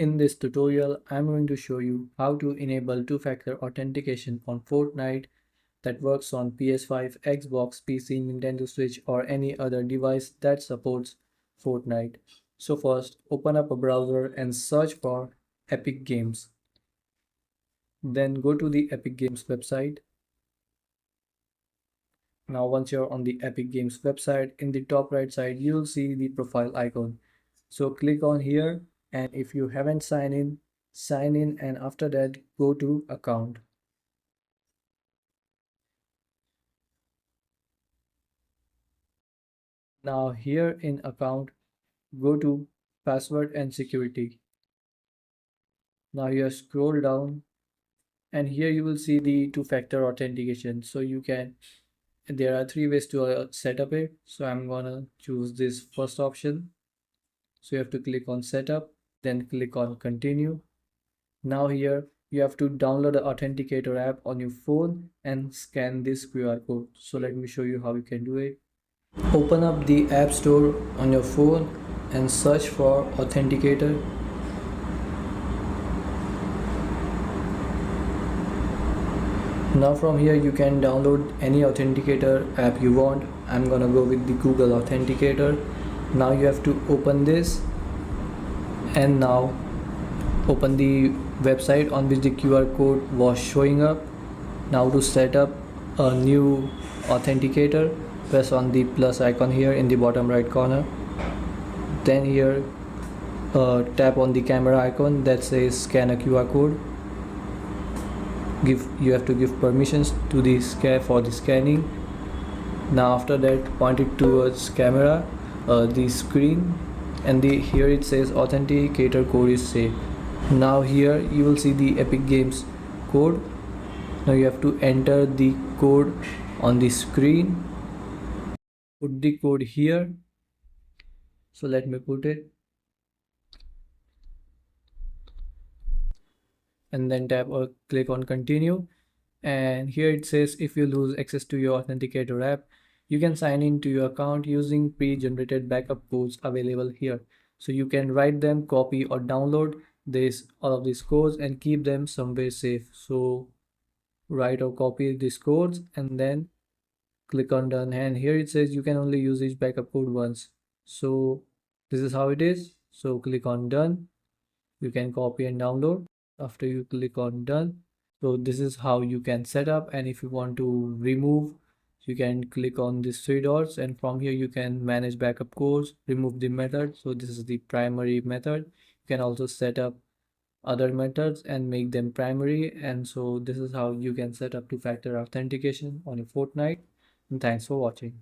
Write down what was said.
In this tutorial, I'm going to show you how to enable two-factor authentication on Fortnite that works on PS5, Xbox, PC, Nintendo Switch, or any other device that supports Fortnite. So first, open up a browser and search for Epic Games. Then go to the Epic Games website. Now once you're on the Epic Games website, in the top right side, you'll see the profile icon. So click on here, and if you haven't signed in, sign in, and after that go to account. Now here in account, go to password and security. Now you scroll down, and here you will see the two-factor authentication. So there are three ways to set up it. So I'm gonna choose this first option. So you have to click on setup, then click on continue. Now here you have to download the authenticator app on your phone and scan this QR code. So let me show you how you can do it. Open up the app store on your phone and search for authenticator. Now from here you can download any authenticator app you want. I'm gonna go with the Google Authenticator. Now you have to open this, and now open the website on which the QR code was showing up. Now to set up a new authenticator, press on the plus icon here in the bottom right corner. Then here tap on the camera icon that says scan a QR code. You have to give permissions to the for the scanning. Now after that, point it towards camera, the screen, and here it says authenticator code is saved. Now here you will see the Epic Games code. Now you have to enter the code on the screen. Put the code here. So let me put it. And then tap or click on continue. And here it says if you lose access to your authenticator app, you can sign in to your account using pre-generated backup codes available here. So you can write them, copy or download all of these codes and keep them somewhere safe. So write or copy these codes and then click on done. And here it says you can only use each backup code once. So this is how it is. So click on done. You can copy and download after you click on done. So this is how you can set up, and if you want to remove, you can click on these three dots, and from here you can manage backup codes, remove the method. So this is the primary method. You can also set up other methods and make them primary. And so this is how you can set up two-factor authentication on your Fortnite. And thanks for watching.